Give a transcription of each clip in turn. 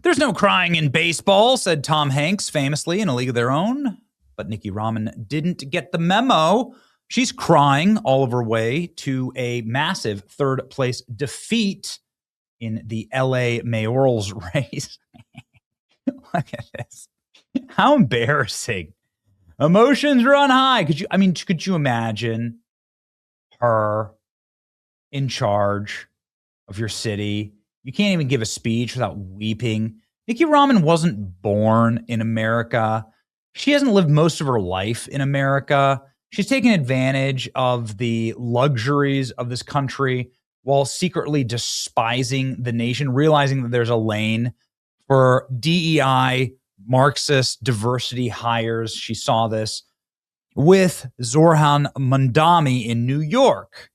There's no crying in baseball, said Tom Hanks famously in A League of Their Own. But Nikki Raman didn't get the memo. She's crying all of her way to a massive third-place defeat in the LA mayoral's race. Look at this. How embarrassing. Emotions run high. Could you imagine her in charge of your city? You can't even give a speech without weeping. Nikki Raman wasn't born in America. She hasn't lived most of her life in America. She's taken advantage of the luxuries of this country while secretly despising the nation, realizing that there's a lane for DEI, Marxist diversity hires. She saw this with Zohran Mamdani in New York.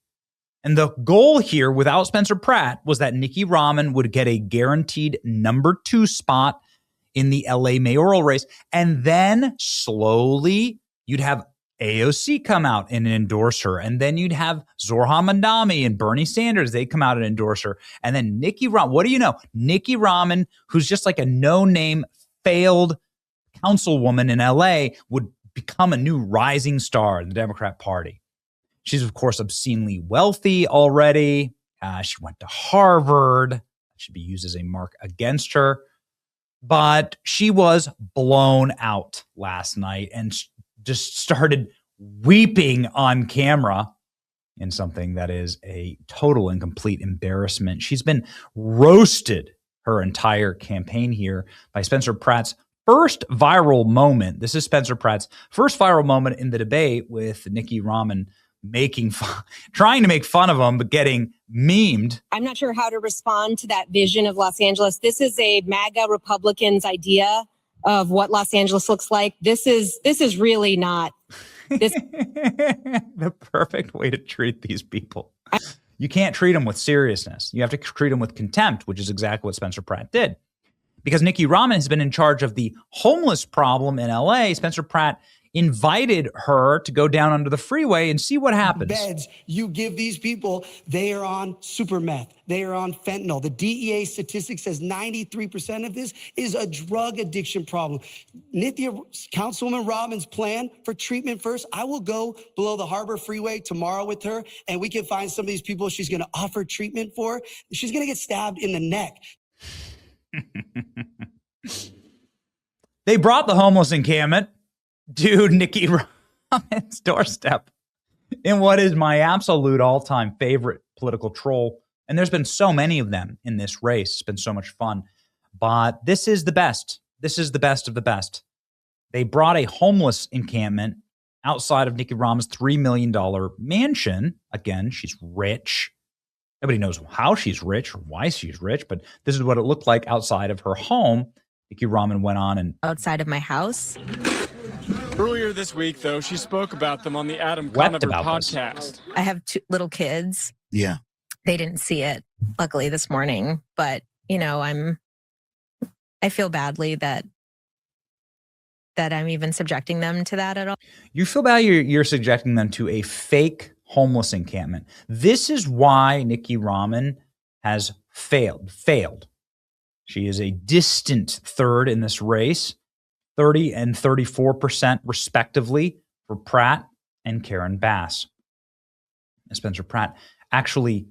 And the goal here without Spencer Pratt was that Nikki Raman would get a guaranteed number 2 spot in the LA mayoral race. And then slowly you'd have AOC come out and endorse her. And then you'd have Zohran Mamdani and Bernie Sanders. They'd come out and endorse her. And then Nikki Raman, what do you know? Nikki Raman, who's just like a no-name failed councilwoman in LA, would become a new rising star in the Democrat Party. She's, of course, obscenely wealthy already. She went to Harvard. That should be used as a mark against her. But she was blown out last night and just started weeping on camera in something that is a total and complete embarrassment. She's been roasted her entire campaign here by Spencer Pratt's first viral moment. This is Spencer Pratt's first viral moment in the debate with Nikki Raman making fun, trying to make fun of him, but getting memed. I'm not sure how to respond to that vision of Los Angeles. This is a MAGA Republicans' idea of what Los Angeles looks like. This is really not this. The perfect way to treat these people. You can't treat them with seriousness. You have to treat them with contempt, which is exactly what Spencer Pratt did. Because Nikki Raman has been in charge of the homeless problem in LA, Spencer Pratt invited her to go down under the freeway and see what happens. Beds you give these people, they are on super meth. They are on fentanyl. The DEA statistic says 93% of this is a drug addiction problem. Nithya, Councilwoman Robbins' plan for treatment first, I will go below the Harbor Freeway tomorrow with her, and we can find some of these people she's going to offer treatment for. She's going to get stabbed in the neck. They brought the homeless encampment to Nikki Raman's doorstep in what is my absolute all-time favorite political troll. And there's been so many of them in this race. It's been so much fun. But this is the best. This is the best of the best. They brought a homeless encampment outside of Nikki Raman's $3 million mansion. Again, she's rich. Nobody knows how she's rich or why she's rich, but this is what it looked like outside of her home. Nikki Raman went on and... outside of my house. Earlier this week, though, she spoke about them on the Adam Conover podcast. I have 2 little kids. Yeah. They didn't see it, luckily, this morning. But, I feel badly that I'm even subjecting them to that at all. You feel bad you're subjecting them to a fake homeless encampment. This is why Nikki Raman has failed. She is a distant third in this race, 30 and 34% respectively for Pratt and Karen Bass. Spencer Pratt actually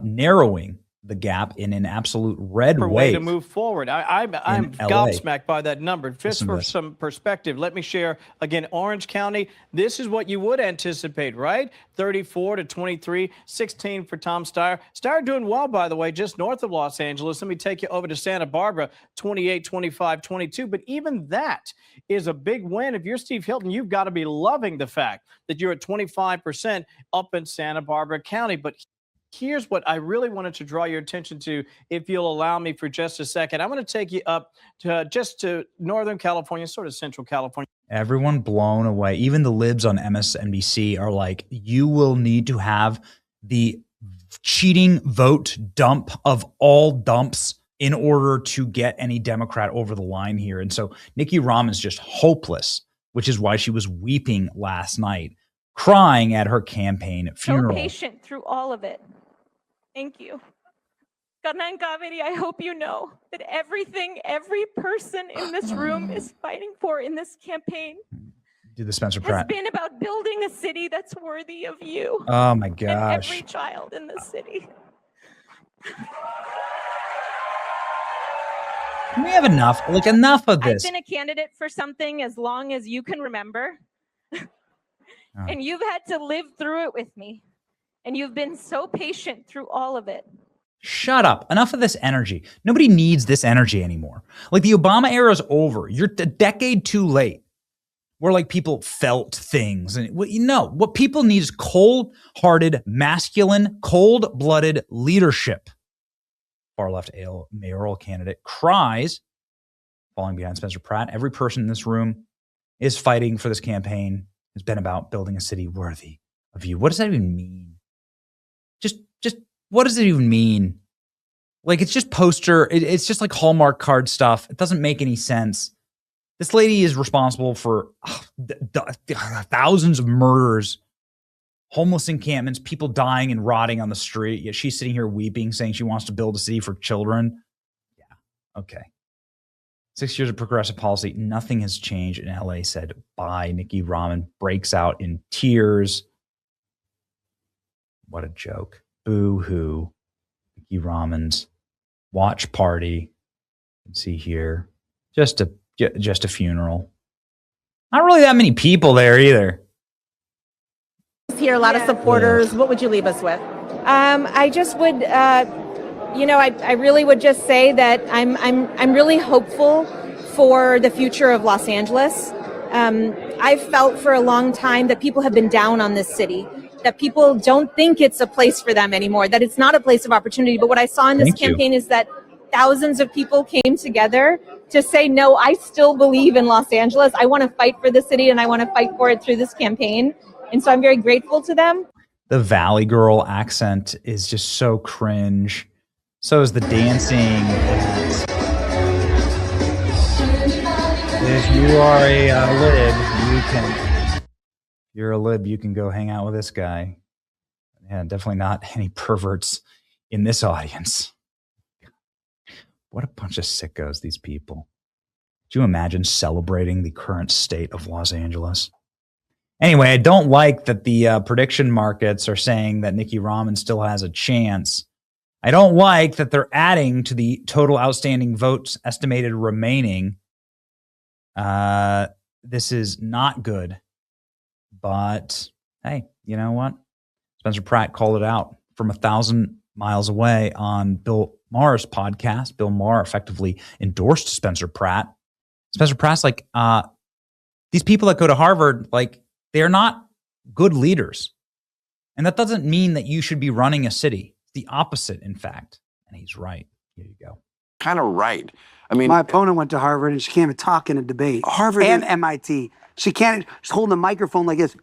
narrowing the gap in an absolute red way to move forward. I'm gobsmacked by that number. Just for some perspective, let me share again. Orange County, this is what you would anticipate, right? 34 to 23, 16 for Tom Steyer. Steyer doing well, by the way, just north of Los Angeles. Let me take you over to Santa Barbara, 28, 25, 22. But even that is a big win. If you're Steve Hilton, you've got to be loving the fact that you're at 25% up in Santa Barbara County. But here's what I really wanted to draw your attention to, if you'll allow me for just a second. I want to take you up to Northern California, sort of Central California. Everyone blown away. Even the libs on MSNBC are like, you will need to have the cheating vote dump of all dumps in order to get any Democrat over the line here. And so Nikki Raman is just hopeless, which is why she was weeping last night, crying at her campaign funeral. So patient through all of it. Thank you. Kanan Kaveri, I hope you know that everything every person in this room is fighting for in this campaign Do the Spencer has Pratt. been about building a city that's worthy of you. Oh my And gosh. every child in this city. Can we have enough? Like, enough of this. I've been a candidate for something as long as you can remember. And you've had to live through it with me. And you've been so patient through all of it. Shut up. Enough of this energy. Nobody needs this energy anymore. Like, the Obama era is over. You're a decade too late. Where like people felt things. And what people need is cold-hearted, masculine, cold-blooded leadership. Far-left mayoral candidate cries, falling behind Spencer Pratt. Every person in this room is fighting for this campaign. It's been about building a city worthy of you. What does that even mean? Just what does it even mean? Like, it's just poster. It's just like Hallmark card stuff. It doesn't make any sense. This lady is responsible for thousands of murders, homeless encampments, people dying and rotting on the street. Yet she's sitting here weeping, saying she wants to build a city for children. Yeah, okay. 6 years of progressive policy, nothing has changed in LA, said bye. Nikki Rahman breaks out in tears. What a joke. Boo-hoo. Nikki Rahman's watch party. You can see here. Just a funeral. Not really that many people there either. Here, a lot of supporters. What would you leave us with? I just would, I really would just say that I'm really hopeful for the future of Los Angeles. I've felt for a long time that people have been down on this city, that people don't think it's a place for them anymore, that it's not a place of opportunity. But what I saw in this campaign is that thousands of people came together to say, no, I still believe in Los Angeles. I want to fight for the city and I want to fight for it through this campaign. And so I'm very grateful to them. The Valley Girl accent is just so cringe. So is the dancing. If you are a lib, you can go hang out with this guy. Yeah, definitely not any perverts in this audience. What a bunch of sickos, these people. Do you imagine celebrating the current state of Los Angeles? Anyway, I don't like that the prediction markets are saying that Nikki Rahman still has a chance. I don't like that they're adding to the total outstanding votes estimated remaining. This is not good. But, hey, you know what? Spencer Pratt called it out from 1,000 miles away on Bill Maher's podcast. Bill Maher effectively endorsed Spencer Pratt. Spencer Pratt's like, these people that go to Harvard, like, they're not good leaders. And that doesn't mean that you should be running a city. It's the opposite, in fact. And he's right. Here you go. Kind of right. I mean, my opponent went to Harvard and she can't even talk in a debate. Harvard and MIT. She can't. She's holding a microphone like this.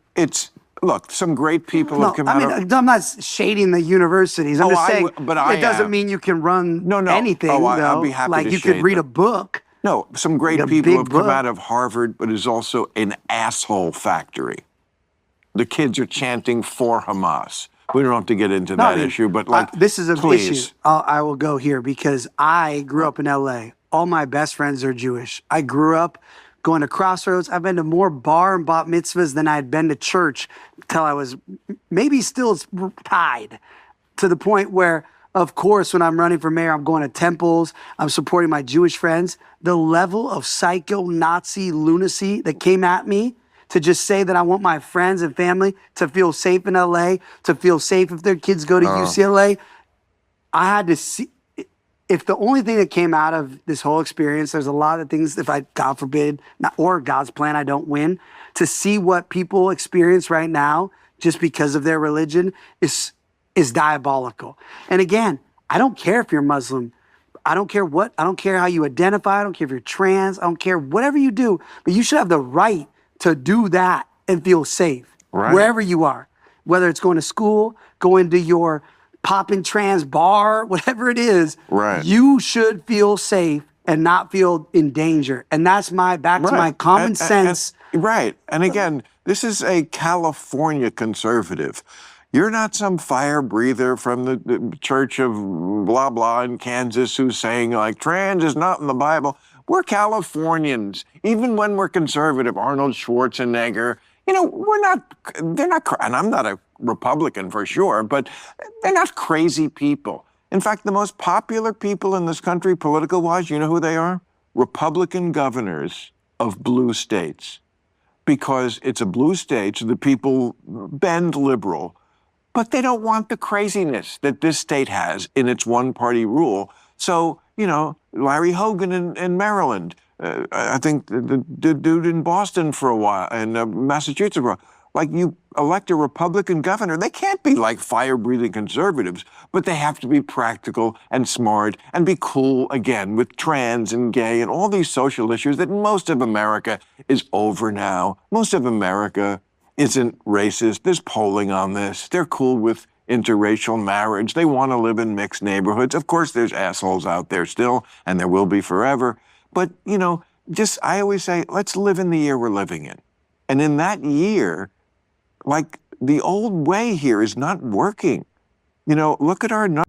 Look, some great people have come out of... I'm not shading the you just saying, it doesn't mean you can run anything, I'll be happy like to you could read a book. No, some great people have come out of Harvard, but it's also an asshole factory. The kids are chanting for Hamas. We don't have to get into that issue, but this is an issue. I will go here because I grew up in LA. All my best friends are Jewish. I grew up going to Crossroads. I've been to more bar and bat mitzvahs than I had been to church till I was maybe still tied to the point where, of course, when I'm running for mayor, I'm going to temples. I'm supporting my Jewish friends. The level of psycho Nazi lunacy that came at me to just say that I want my friends and family to feel safe in LA, to feel safe if their kids go to UCLA. I had to see, if the only thing that came out of this whole experience, there's a lot of things, if I, God forbid, or God's plan, I don't win, to see what people experience right now just because of their religion is diabolical. And again, I don't care if you're Muslim. I don't care how you identify. I don't care if you're trans. I don't care whatever you do, but you should have the right to do that and feel safe wherever you are, whether it's going to school, going to your poppin' trans bar, whatever it is, you should feel safe and not feel in danger. And that's to my common sense. And again, this is a California conservative. You're not some fire breather from the church of blah, blah in Kansas who's saying, like, trans is not in the Bible. We're Californians. Even when we're conservative, Arnold Schwarzenegger, you know, they're not, and I'm not a Republican for sure, but they're not crazy people. In fact, the most popular people in this country, political-wise, you know who they are? Republican governors of blue states. Because it's a blue state, so the people bend liberal, but they don't want the craziness that this state has in its one-party rule. So, you know, Larry Hogan in Maryland, I think the dude in Boston for a while, and Massachusetts for a while. Like, you elect a Republican governor, they can't be like fire-breathing conservatives, but they have to be practical and smart and be cool, again, with trans and gay and all these social issues that most of America is over now. Most of America isn't racist. There's polling on this. They're cool with interracial marriage. They want to live in mixed neighborhoods. Of course, there's assholes out there still, and there will be forever. But, you know, I always say, let's live in the year we're living in. And in that year, like, the old way here is not working. You know, look at our numbers.